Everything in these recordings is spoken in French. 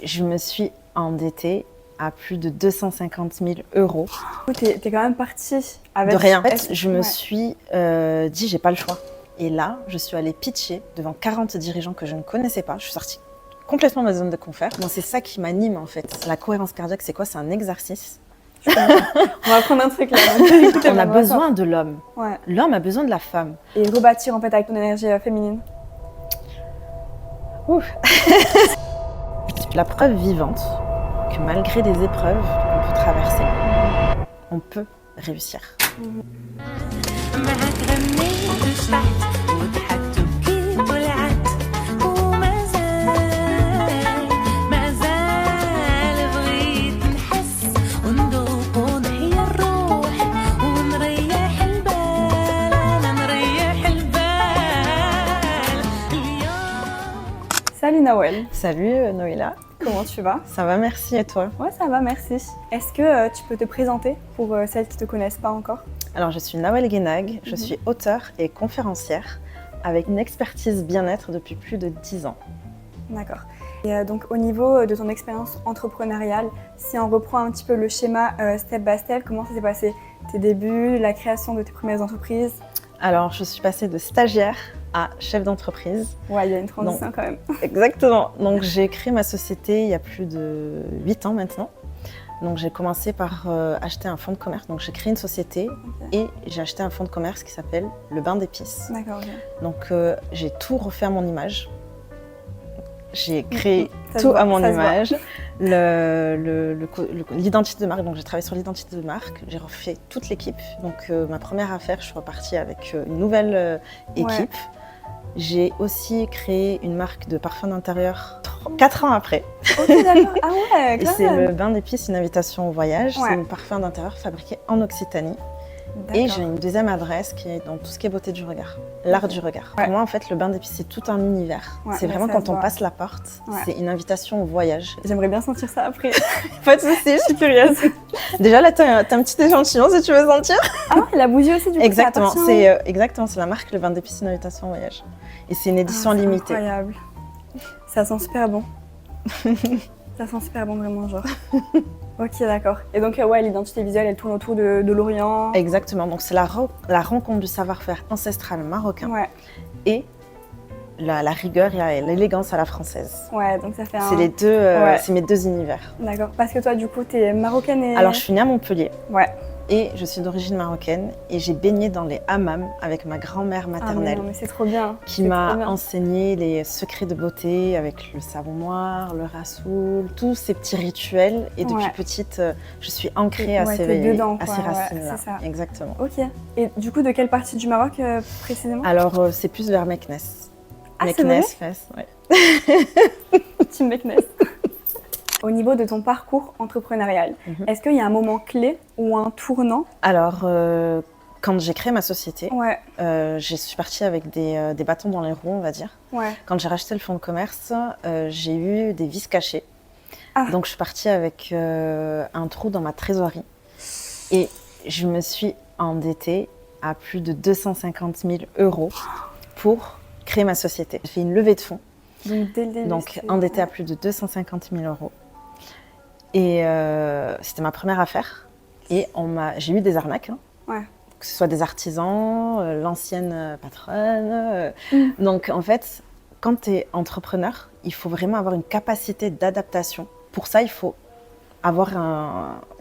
je me suis endettée à plus de 250 000 euros. T'es quand même partie avec... De rien. En fait, je me suis dit, j'ai pas le choix. Et là, je suis allée pitcher devant 40 dirigeants que je ne connaissais pas. Je suis sortie complètement de ma zone de confort. Bon, c'est ça qui m'anime en fait. La cohérence cardiaque, c'est quoi? C'est un exercice. On va apprendre un truc là. On a besoin de l'homme. Ouais. L'homme a besoin de la femme. Et rebâtir en fait avec ton énergie féminine. Ouf. La preuve vivante que malgré des épreuves qu'on peut traverser, on peut réussir. Salut Nawel. Salut Noéla. Comment tu vas? Ça va, merci. Et toi? Ouais, ça va, merci. Est-ce que tu peux te présenter pour celles qui ne te connaissent pas encore? Alors, je suis Nawel Guénag, je suis auteure et conférencière avec une expertise bien-être depuis plus de 10 ans. D'accord. Et donc, au niveau de ton expérience entrepreneuriale, si on reprend un petit peu le schéma step by step, comment ça s'est passé? Tes débuts, la création de tes premières entreprises? Alors, je suis passée de stagiaire à chef d'entreprise. Ouais, il y a une transition quand même. Exactement. Donc, j'ai créé ma société il y a plus de 8 ans maintenant. Donc, j'ai commencé par acheter un fonds de commerce. Donc, j'ai créé une société et j'ai acheté un fonds de commerce qui s'appelle Le Bain d'Épices. D'accord, ok. Donc, j'ai tout refait à mon image. J'ai créé tout à mon image. L'identité de marque, donc j'ai travaillé sur l'identité de marque. J'ai refait toute l'équipe. Donc, ma première affaire, je suis repartie avec une nouvelle équipe. Ouais. J'ai aussi créé une marque de parfum d'intérieur 4 ans après. Ok, d'accord. Ah ouais, et c'est Le Bain d'Épices, une invitation au voyage. Ouais. C'est un parfum d'intérieur fabriqué en Occitanie. Et j'ai une deuxième adresse qui est dans tout ce qui est beauté du regard, l'art du regard. Ouais. Pour moi, en fait, Le Bain d'Épices, c'est tout un univers. Ouais, c'est vraiment quand on passe la porte, c'est une invitation au voyage. J'aimerais bien sentir ça après. Pas de soucis, je suis curieuse. Déjà, là, t'as un petit échantillon si tu veux sentir. Ah ouais, la bougie aussi, du coup. Exactement, c'est la marque Le Bain d'Épices, une invitation au voyage. Et c'est une édition limitée. Incroyable. Ça sent super bon. Ça sent super bon, vraiment, genre. Ok, d'accord. Et donc, ouais, l'identité visuelle, elle tourne autour de l'Orient. Exactement. Donc, c'est la rencontre du savoir-faire ancestral marocain et la rigueur et l'élégance à la française. Ouais, donc ça fait C'est les deux, c'est mes deux univers. D'accord. Parce que toi, du coup, t'es marocaine et... Alors, je suis née à Montpellier. Ouais. Et je suis d'origine marocaine et j'ai baigné dans les hammams avec ma grand-mère maternelle. Ah mais c'est trop bien. Qui m'a enseigné les secrets de beauté avec le savon noir, le rassoul, tous ces petits rituels. Et depuis petite, je suis ancrée à ces racines-là. C'est ça. Exactement. Ok. Et du coup, de quelle partie du Maroc précisément? Alors, c'est plus vers Meknes. Ah, Meknes, Fès, ouais. Team Meknes. Au niveau de ton parcours entrepreneurial, est-ce qu'il y a un moment clé ou un tournant? Alors, quand j'ai créé ma société, je suis partie avec des bâtons dans les roues, on va dire. Ouais. Quand j'ai racheté le fonds de commerce, j'ai eu des vices cachés. Ah. Donc, je suis partie avec un trou dans ma trésorerie. Et je me suis endettée à plus de 250 000 euros pour créer ma société. J'ai fait une levée de fonds. Donc, dès le début, endettée à plus de 250 000 euros. Et c'était ma première affaire. Et j'ai eu des arnaques, que ce soit des artisans, l'ancienne patronne. Donc en fait, quand tu es entrepreneur, il faut vraiment avoir une capacité d'adaptation. Pour ça, il faut avoir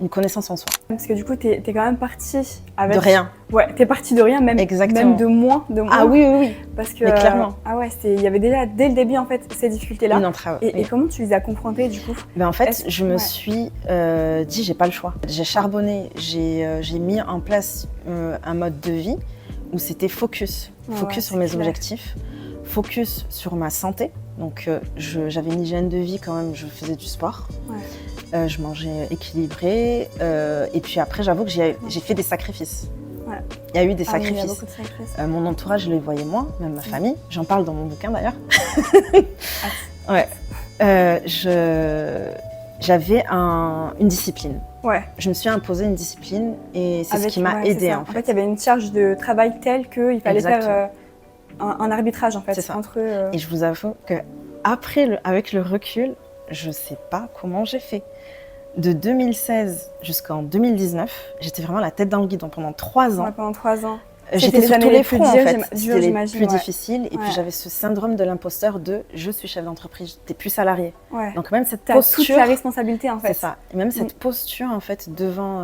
une connaissance en soi. Parce que du coup, t'es quand même partie avec... De rien. Ouais, t'es partie de rien, même de moins. Ah oui. Parce que, mais clairement. Ah ouais, il y avait déjà, dès le début, en fait, ces difficultés-là. Une entrave. Et comment tu les as confrontées, du coup? En fait, je me suis dit, j'ai pas le choix. J'ai charbonné, j'ai mis en place un mode de vie où c'était focus sur mes objectifs, focus sur ma santé. Donc, j'avais une hygiène de vie quand même, je faisais du sport. Je mangeais équilibré et puis après j'avoue que j'ai fait des sacrifices. Ouais. Il y a eu des sacrifices. Il y a beaucoup de sacrifices. Mon entourage, je les voyais moins, même ma famille. J'en parle dans mon bouquin d'ailleurs. J'avais une discipline. Ouais. Je me suis imposé une discipline et c'est ce qui m'a aidée en fait. En fait, il y avait une charge de travail telle qu'il fallait faire un arbitrage en fait. C'est ça. Et je vous avoue que avec le recul, je sais pas comment j'ai fait. De 2016 jusqu'en 2019, j'étais vraiment la tête dans le guidon pendant 3 ans. Ouais, pendant 3 ans. J'étais sur tous les fronts en fait. C'était les j'imagine, plus ouais. difficiles. Et puis j'avais ce syndrome de l'imposteur de je suis chef d'entreprise, t'es plus salarié. Ouais. Donc même cette T'as posture, toute la responsabilité en fait. c'est ça. Et même cette posture en fait devant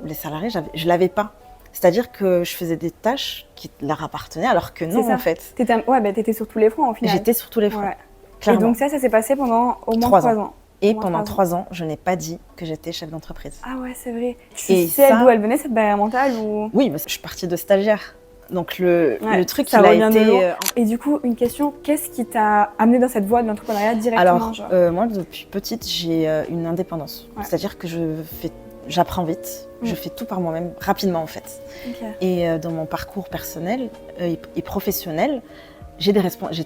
les salariés, je l'avais pas. C'est-à-dire que je faisais des tâches qui leur appartenaient alors que non en fait. T'étais sur tous les fronts au final. J'étais sur tous les fronts. Ouais. Clairement. Et donc ça s'est passé pendant au moins 3 ans. Et pendant 3 ans, je n'ai pas dit que j'étais chef d'entreprise. Ah ouais, c'est vrai. Tu sais d'où elle venait cette barrière mentale ou... Oui, mais je suis partie de stagiaire. Donc le truc, ça il a été... été... Et du coup, une question, qu'est-ce qui t'a amené dans cette voie de l'entrepreneuriat directement? Alors, moi, depuis petite, j'ai une indépendance. Ouais. C'est-à-dire que j'apprends vite, je fais tout par moi-même, rapidement en fait. Okay. Et dans mon parcours personnel et professionnel, j'ai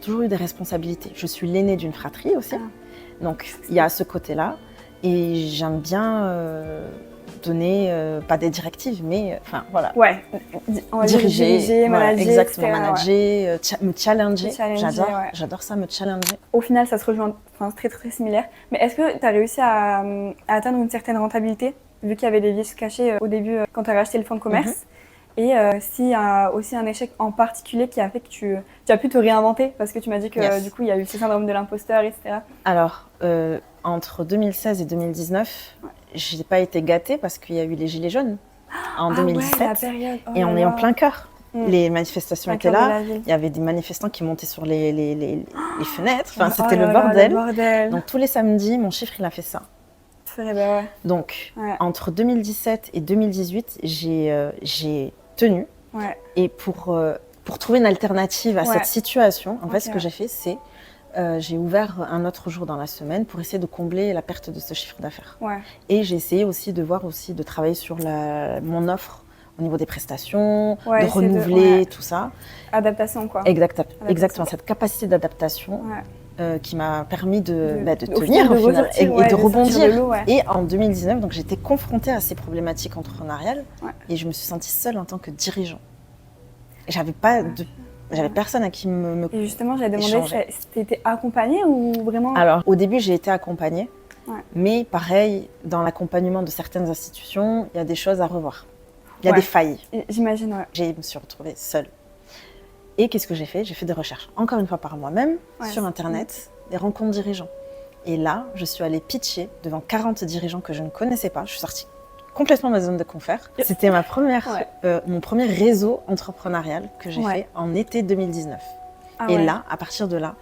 toujours eu des responsabilités. Je suis l'aînée d'une fratrie aussi. Donc, il y a ce côté-là. Et j'aime bien donner, pas des directives, mais enfin, voilà. Ouais, diriger, manager. Exactement, manager, me challenger. J'adore ça, me challenger. Au final, ça se rejoint, enfin, c'est très, très similaire. Mais est-ce que tu as réussi à atteindre une certaine rentabilité, vu qu'il y avait des vices cachés au début quand tu as racheté le fonds de commerce? Et s'il y a aussi un échec en particulier qui a fait que tu as pu te réinventer, parce que tu m'as dit que du coup il y a eu ce syndrome de l'imposteur, etc. Alors, entre 2016 et 2019, je n'ai pas été gâtée parce qu'il y a eu les Gilets jaunes en 2017. Ouais, la période. Et on est en plein cœur. Les manifestations étaient là, il y avait des manifestants qui montaient sur les fenêtres, enfin, c'était le bordel. Donc tous les samedis, mon chiffre il a fait ça. Donc entre 2017 et 2018, j'ai tenu. Et pour trouver une alternative à cette situation, en fait, ce que j'ai fait, c'est j'ai ouvert un autre jour dans la semaine pour essayer de combler la perte de ce chiffre d'affaires. Et j'ai essayé aussi de travailler sur mon offre au niveau des prestations, de renouveler tout ça. Adaptation, quoi. Exactement, cette capacité d'adaptation qui m'a permis de tenir au final, et de rebondir. Et en 2019, donc, j'étais confrontée à ces problématiques entrepreneuriales et je me suis sentie seule en tant que dirigeant. Et j'avais personne à qui me Et justement, j'avais demandé si tu étais accompagnée ou vraiment... Alors, au début, j'ai été accompagnée, mais pareil, dans l'accompagnement de certaines institutions, il y a des choses à revoir. Il y a des failles. J'imagine, Je me suis retrouvée seule. Et qu'est-ce que j'ai fait? J'ai fait des recherches, encore une fois par moi-même, sur Internet, des rencontres dirigeants. Et là, je suis allée pitcher devant 40 dirigeants que je ne connaissais pas. Je suis sortie complètement de ma zone de confort. C'était mon premier réseau entrepreneurial que j'ai fait en été 2019. Là, à partir de là,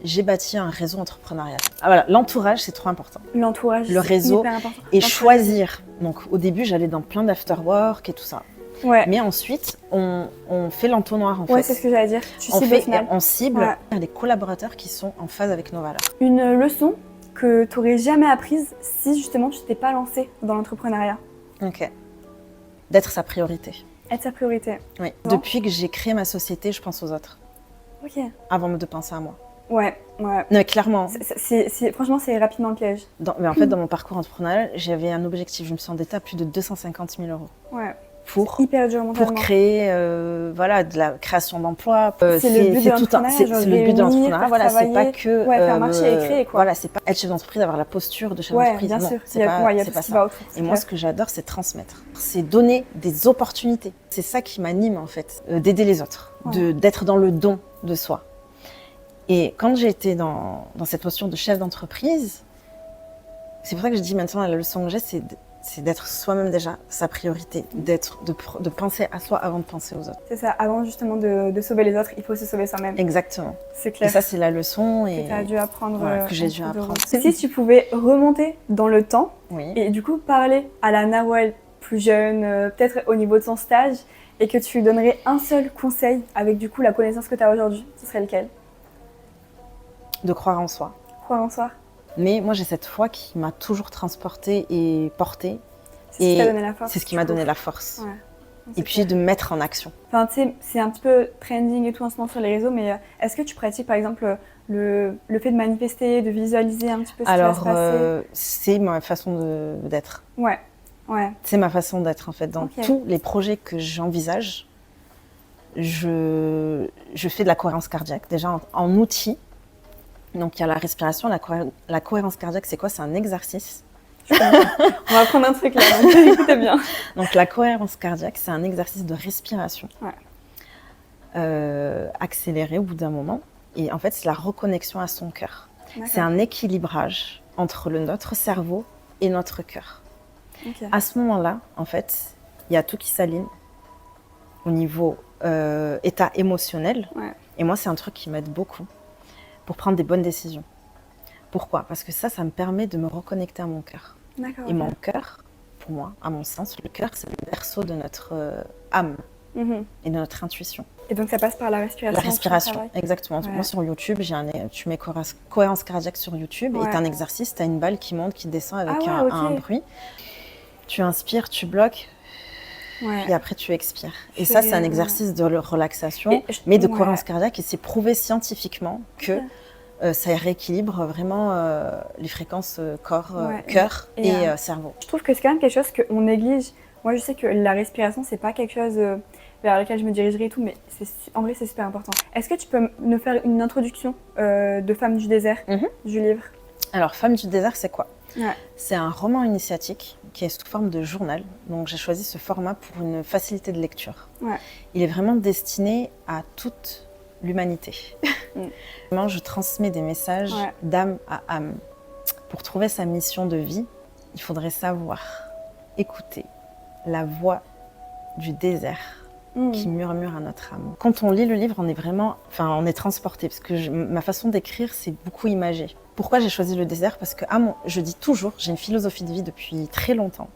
j'ai bâti un réseau entrepreneurial. Voilà, l'entourage, c'est trop important. L'entourage, le réseau, hyper important. Et choisir. Donc, au début, j'allais dans plein d'afterwork et tout ça. Mais ensuite, on fait l'entonnoir en fait. C'est ce que j'allais dire. On cible des collaborateurs qui sont en phase avec nos valeurs. Une leçon que tu n'aurais jamais apprise si justement tu t'étais pas lancée dans l'entrepreneuriat. Ok. D'être sa priorité. Être sa priorité. Oui. Depuis que j'ai créé ma société, je pense aux autres. Ok. Avant de penser à moi. Ouais. Non, clairement. Franchement, c'est rapidement le piège. Mais en fait, dans mon parcours entrepreneurial, j'avais un objectif. Je me suis endettée à plus de 250 000 euros. Pour créer de la création d'emplois. C'est le but de l'entrepreneuriat. Voilà, c'est pas que faire marcher et créer, quoi. Voilà, c'est pas être chef d'entreprise, avoir la posture de chef d'entreprise. Bien sûr. C'est pas ça. Et moi, ce que j'adore, c'est transmettre. C'est donner des opportunités. C'est ça qui m'anime en fait, d'aider les autres, d'être dans le don de soi. Et quand j'ai été dans cette posture de chef d'entreprise, c'est pour ça que je dis maintenant la leçon que j'ai, c'est d'être soi-même déjà sa priorité, de penser à soi avant de penser aux autres. C'est ça, avant justement de sauver les autres, il faut se sauver soi-même. Exactement. C'est clair. Et ça, c'est la leçon que tu as dû apprendre. Que j'ai dû apprendre. Si tu pouvais remonter dans le temps et du coup parler à la Nawal plus jeune, peut-être au niveau de son stage, et que tu lui donnerais un seul conseil avec du coup la connaissance que tu as aujourd'hui, ce serait lequel? De croire en soi. Croire en soi. Mais moi, j'ai cette foi qui m'a toujours transportée et portée. C'est ce qui t'a donné la force. C'est ce qui m'a donné la force. Et puis de mettre en action. Enfin, tu sais, c'est un petit peu trending et tout en ce moment sur les réseaux, mais est-ce que tu pratiques par exemple le fait de manifester, de visualiser un petit peu ce qui va se passer? C'est ma façon d'être. Ouais. C'est ma façon d'être en fait. Dans tous les projets que j'envisage, je fais de la cohérence cardiaque. Déjà en outil. Donc il y a la respiration, la cohérence cardiaque, c'est quoi? C'est un exercice. On va apprendre un truc là, donc écoutez bien. Donc la cohérence cardiaque, c'est un exercice de respiration accéléré au bout d'un moment. Et en fait, c'est la reconnexion à son cœur. C'est un équilibrage entre notre cerveau et notre cœur. À ce moment-là, en fait, il y a tout qui s'aligne au niveau état émotionnel. Et moi, c'est un truc qui m'aide beaucoup pour prendre des bonnes décisions. Pourquoi? Parce que ça me permet de me reconnecter à mon cœur. Et mon cœur, pour moi, à mon sens, le cœur, c'est le berceau de notre âme et de notre intuition. Et donc ça passe par la respiration? La respiration, exactement. Moi, sur YouTube, tu mets cohérence cardiaque sur YouTube et tu as un exercice, tu as une balle qui monte, qui descend avec un bruit. Tu inspires, tu bloques. Et après tu expires. Et ça, c'est un exercice de relaxation, mais de cohérence cardiaque. Et c'est prouvé scientifiquement que ça rééquilibre vraiment les fréquences corps, cœur et cerveau. Je trouve que c'est quand même quelque chose qu'on néglige. Moi, je sais que la respiration, c'est pas quelque chose vers lequel je me dirigerai et tout, mais en vrai, c'est super important. Est-ce que tu peux nous faire une introduction de Femmes du désert, du livre? Alors, Femmes du désert, c'est quoi? C'est un roman initiatique qui est sous forme de journal. Donc j'ai choisi ce format pour une facilité de lecture. Il est vraiment destiné à toute l'humanité. Vraiment, je transmets des messages d'âme à âme. Pour trouver sa mission de vie, il faudrait savoir écouter la voix du désert qui murmure à notre âme. Quand on lit le livre, on est transporté parce que ma façon d'écrire, c'est beaucoup imagé. Pourquoi j'ai choisi le désert? Parce que je dis toujours, j'ai une philosophie de vie depuis très longtemps.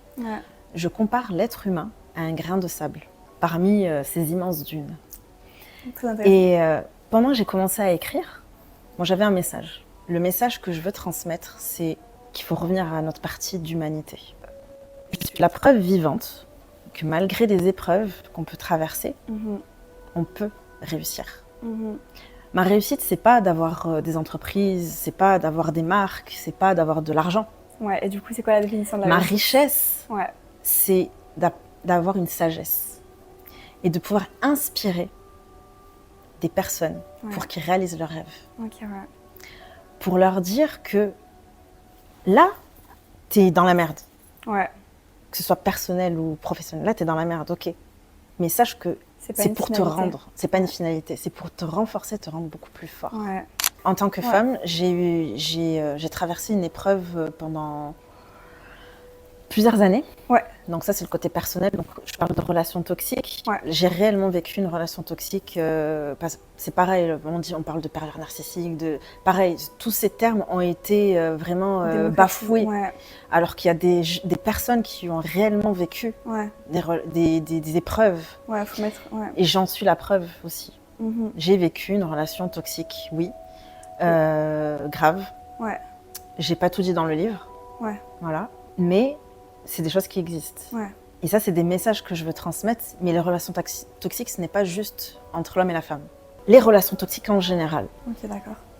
Je compare l'être humain à un grain de sable parmi ces immenses dunes. Très intéressant. Et pendant que j'ai commencé à écrire, j'avais un message. Le message que je veux transmettre, c'est qu'il faut revenir à notre partie d'humanité. Je suis la preuve vivante que malgré des épreuves qu'on peut traverser, on peut réussir. Ma réussite, c'est pas d'avoir des entreprises, c'est pas d'avoir des marques, c'est pas d'avoir de l'argent. Et du coup, c'est quoi la définition de la réussite? Ma richesse, c'est d'avoir une sagesse et de pouvoir inspirer des personnes pour qu'ils réalisent leurs rêves. Pour leur dire que là, t'es dans la merde. Que ce soit personnel ou professionnel, là, t'es dans la merde, ok. Mais sache que c'est pour te rendre, c'est pas une finalité, c'est pour te renforcer, te rendre beaucoup plus fort. En tant que femme, j'ai traversé une épreuve pendant plusieurs années. Donc ça, c'est le côté personnel. Donc je parle de relations toxiques. J'ai réellement vécu une relation toxique. C'est pareil, on parle de pervers narcissique, pareil, tous ces termes ont été vraiment bafoués. Alors qu'il y a des personnes qui ont réellement vécu des épreuves. Et j'en suis la preuve aussi. J'ai vécu une relation toxique, grave. J'ai pas tout dit dans le livre. Voilà. Mais c'est des choses qui existent. Et ça, c'est des messages que je veux transmettre. Mais les relations toxiques, ce n'est pas juste entre l'homme et la femme. Les relations toxiques en général.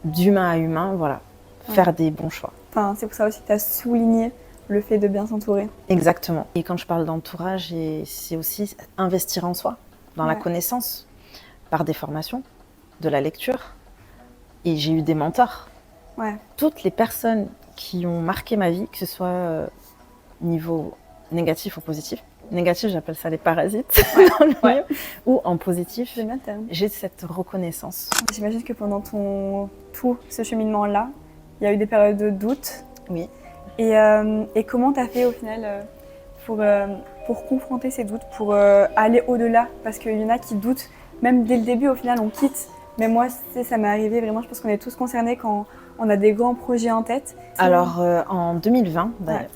D'humain à humain, voilà. Faire des bons choix. C'est pour ça aussi que tu as souligné le fait de bien s'entourer. Exactement. Et quand je parle d'entourage, c'est aussi investir en soi, dans la connaissance, par des formations, de la lecture. Et j'ai eu des mentors. Toutes les personnes qui ont marqué ma vie, que ce soit niveau négatif ou positif. Négatif, j'appelle ça les parasites dans le milieu, ou en positif, j'ai cette reconnaissance. J'imagine que pendant tout ce cheminement-là, il y a eu des périodes de doute. Et comment tu as fait au final pour confronter ces doutes, pour aller au-delà? Parce qu'il y en a qui doutent, même dès le début, au final, on quitte. Mais moi, ça m'est arrivé vraiment, je pense qu'on est tous concernés quand on a des grands projets en tête. Alors, en 2020, d'ailleurs,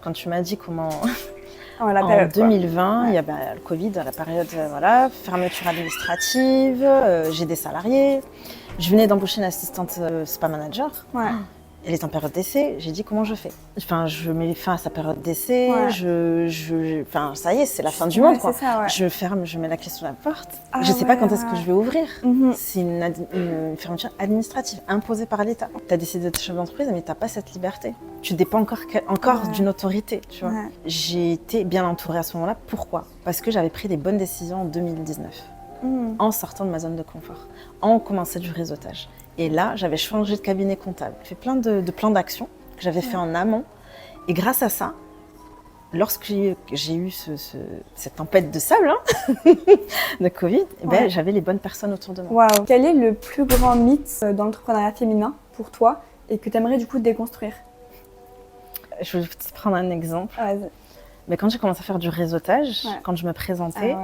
quand tu m'as dit comment... en 2020, il y a le Covid, la période, fermeture administrative, j'ai des salariés. Je venais d'embaucher une assistante spa manager. Elle est en période d'essai, j'ai dit comment je fais. Je mets fin à sa période d'essai, ça y est, c'est la fin du monde. Je ferme, je mets la clé sur la porte. Je ne sais pas quand est-ce que je vais ouvrir. C'est une fermeture administrative imposée par l'État. Tu as décidé d'être chef d'entreprise, mais tu n'as pas cette liberté. Tu dépends encore d'une autorité. Tu vois. J'ai été bien entourée à ce moment-là. Pourquoi? Parce que j'avais pris des bonnes décisions en 2019, en sortant de ma zone de confort, en commençant du réseautage. Et là, j'avais changé de cabinet comptable. J'ai fait plein de plans d'action que j'avais fait en amont. Et grâce à ça, lorsque j'ai eu cette tempête de sable de Covid, j'avais les bonnes personnes autour de moi. Waouh. Quel est le plus grand mythe dans l'entrepreneuriat féminin pour toi et que tu aimerais du coup déconstruire? Je vais te prendre un exemple. Vas-y. Mais quand j'ai commencé à faire du réseautage, quand je me présentais,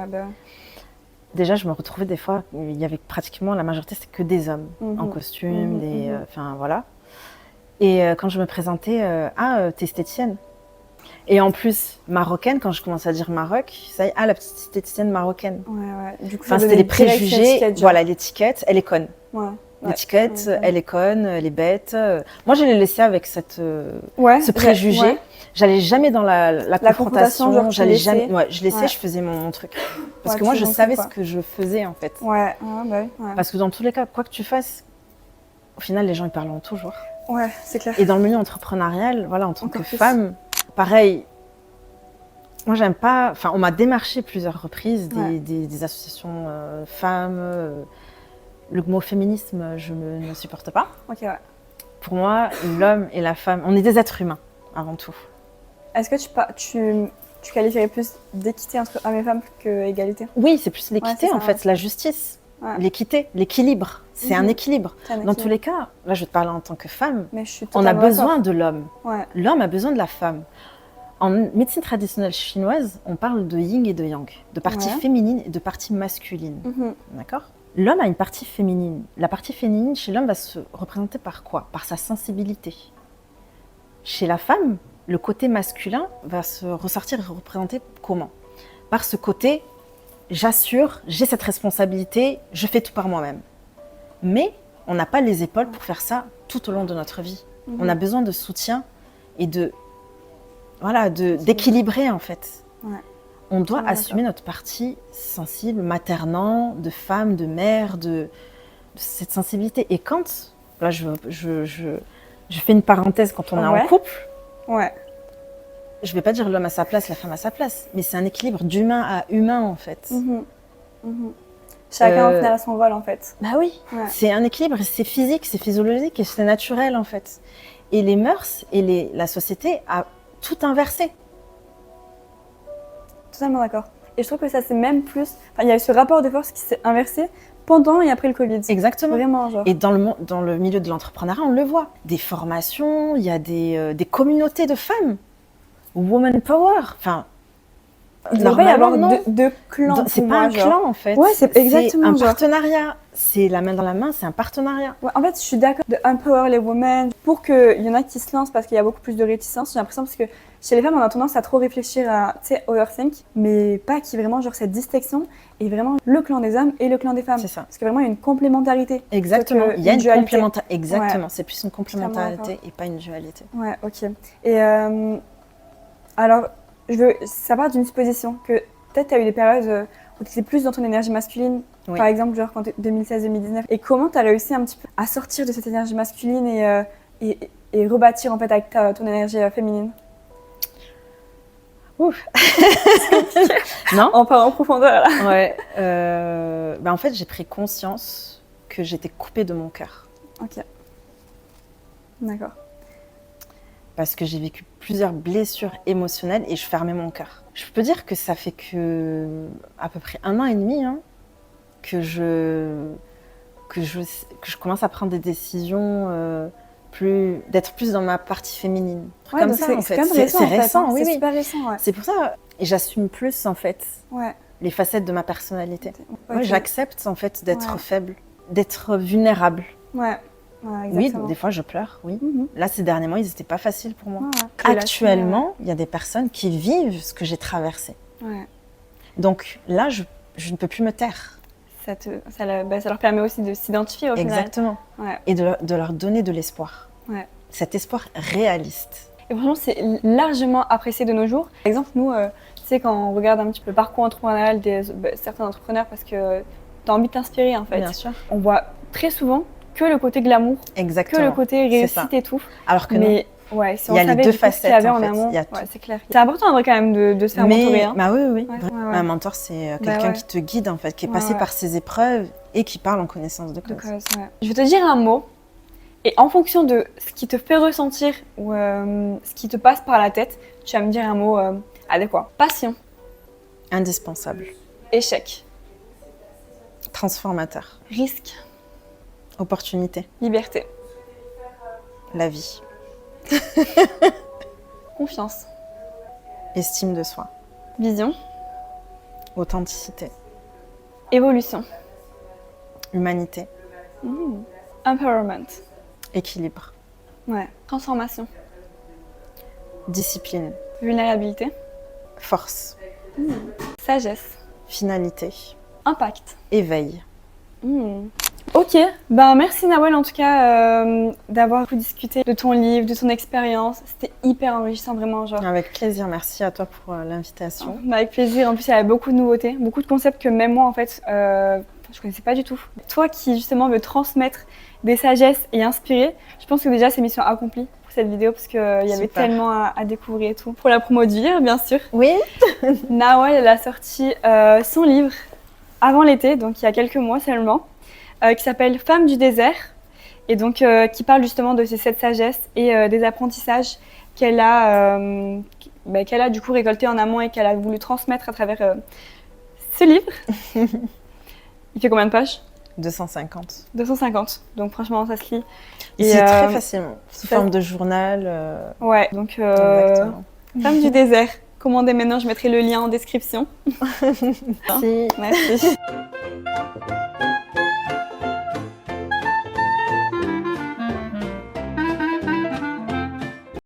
déjà je me retrouvais des fois, il y avait pratiquement, la majorité c'était que des hommes en costume, enfin voilà. Et quand je me présentais, t'es esthéticienne. Et en plus, marocaine, quand je commençais à dire Maroc, ça y est, la petite esthéticienne marocaine. Du coup, c'était les préjugés, voilà, l'étiquette, elle est conne. L'étiquette, elle est conne, elle est bête. Moi, je l'ai laissé avec ce préjugé. J'allais jamais dans la confrontation, j'allais jamais. Je laissais, je faisais mon truc. Parce que moi, je savais ce que je faisais en fait. Parce que dans tous les cas, quoi que tu fasses, au final, les gens ils parleront toujours. Ouais, c'est clair. Et dans le milieu entrepreneurial, voilà, en tant que femme, pareil. Moi, j'aime pas. Enfin, on m'a démarché plusieurs reprises des associations femmes. Le mot féminisme, je ne supporte pas. Pour moi, l'homme et la femme, on est des êtres humains avant tout. Est-ce que tu qualifierais plus d'équité entre hommes et femmes que égalité? Oui, c'est plus l'équité en fait, la justice, l'équité, l'équilibre. C'est un équilibre. Dans tous les cas, là je vais te parler en tant que femme, on a besoin de l'homme. L'homme a besoin de la femme. En médecine traditionnelle chinoise, on parle de yin et de yang, de partie féminine et de partie masculine. D'accord ? L'homme a une partie féminine. La partie féminine chez l'homme va se représenter par quoi? Par sa sensibilité. Chez la femme, le côté masculin va se ressortir et représenter comment? Par ce côté, j'assure, j'ai cette responsabilité, je fais tout par moi-même. Mais on n'a pas les épaules pour faire ça tout au long de notre vie. On a besoin de soutien et d'équilibrer en fait. On doit assumer notre partie sensible, maternant, de femme, de mère, de cette sensibilité. Et quand, là je fais une parenthèse, quand on est en couple, je ne vais pas dire l'homme à sa place, la femme à sa place, mais c'est un équilibre d'humain à humain en fait. Chacun en final à son rôle en fait. Bah oui, c'est un équilibre, c'est physique, c'est physiologique et c'est naturel en fait. Et les mœurs et la société a tout inversé. Totalement d'accord. Et je trouve que ça c'est même plus... Enfin, il y a eu ce rapport de force qui s'est inversé pendant et après le Covid. Exactement. Vraiment, genre. Et dans le milieu de l'entrepreneuriat, on le voit. Des formations, il y a des communautés de femmes. Woman Power. Enfin, il ne devrait y avoir deux clans. C'est pas un clan en fait. Ouais, c'est exactement un partenariat. C'est la main dans la main, c'est un partenariat. Ouais, en fait, je suis d'accord de empower les women pour qu'il y en a qui se lancent parce qu'il y a beaucoup plus de réticence. J'ai l'impression parce que chez les femmes, on a tendance à trop réfléchir à, tu sais, overthink, mais pas qu'il y ait vraiment genre cette distinction et vraiment le clan des hommes et le clan des femmes. C'est ça. Parce que vraiment, il y a une complémentarité. Exactement. Il y a une complémentarité. Exactement. C'est plus une complémentarité et pas une dualité. Ouais, ok. Et alors, ça part d'une supposition que peut-être tu as eu des périodes où tu étais plus dans ton énergie masculine, par exemple, genre quand 2016-2019. Et comment tu as réussi un petit peu à sortir de cette énergie masculine et rebâtir en fait avec ton énergie féminine? Ouf. Non. On part en profondeur là. Ouais. En fait, j'ai pris conscience que j'étais coupée de mon cœur. Ok. D'accord. Parce que j'ai vécu plusieurs blessures émotionnelles et je fermais mon cœur. Je peux dire que ça fait à peu près 1 an et demi que je commence à prendre des décisions d'être plus dans ma partie fémiine. Comme ça, en fait. C'est récent, oui. C'est super récent, ouais. C'est pour ça, et j'assume plus, en fait, les facettes de ma personnalité. Okay. J'accepte, en fait, d'être faible, d'être vulnérable. Ouais, oui, des fois, je pleure, oui. Là, ces derniers mois, ils n'étaient pas faciles pour moi. Actuellement, il y a des personnes qui vivent ce que j'ai traversé. Donc là, je ne peux plus me taire. Ça leur permet aussi de s'identifier au final. Exactement. Et de leur donner de l'espoir. Cet espoir réaliste. Et franchement, c'est largement apprécié de nos jours. Par exemple, nous, tu sais, quand on regarde un petit peu le parcours entrepreneurial de certains entrepreneurs, parce que tu as envie de t'inspirer en fait. Bien sûr. On voit très souvent que le côté glamour, exactement, que le côté réussite et tout. Alors que mais Ouais, si Il y a on les savait deux du coup ce qu'il y facettes, avait en en fait. amont, Il y a ouais, tout. c'est clair. C'est important en vrai quand même de se faire mentorer. Hein. Bah oui, oui, Ouais, vraiment. ouais, ouais. Un mentor, c'est Bah quelqu'un ouais. qui te guide, en fait, qui est Ouais, passé ouais. par ses épreuves et qui parle en connaissance de Donc, cause. ouais. Je vais te dire un mot, et en fonction de ce qui te fait ressentir ou ce qui te passe par la tête, tu vas me dire un mot adéquat. Passion, Indispensable. échec, Transformateur. risque, Opportunité. liberté, La vie. confiance, Estime de soi. vision, Authenticité. évolution, Humanité. empowerment, Équilibre. ouais, transformation, Discipline. vulnérabilité, Force. sagesse, Finalité. impact. Éveil. Ok, ben merci Nawel en tout cas d'avoir pu discuter de ton livre, de ton expérience. C'était hyper enrichissant vraiment genre. Avec plaisir. Merci à toi pour l'invitation. Avec plaisir, en plus il y avait beaucoup de nouveautés, beaucoup de concepts que même moi en fait je connaissais pas du tout. Toi qui justement veux transmettre des sagesses et inspirer, je pense que déjà c'est mission accomplie pour cette vidéo parce qu'il y avait Super. tellement à découvrir et tout. Pour la promo de Vivre bien sûr, Oui. Nawel elle a sorti son livre avant l'été, donc il y a quelques mois seulement, qui s'appelle Femme du désert et donc qui parle justement de ces 7 sagesses et des apprentissages qu'elle a du coup récolté en amont et qu'elle a voulu transmettre à travers ce livre. Il fait combien de pages? 250. 250, donc franchement ça se lit. Et c'est très facilement, sous forme de journal. Ouais, donc Exactement. Femme du désert, commandez maintenant, je mettrai le lien en description. Merci. Merci.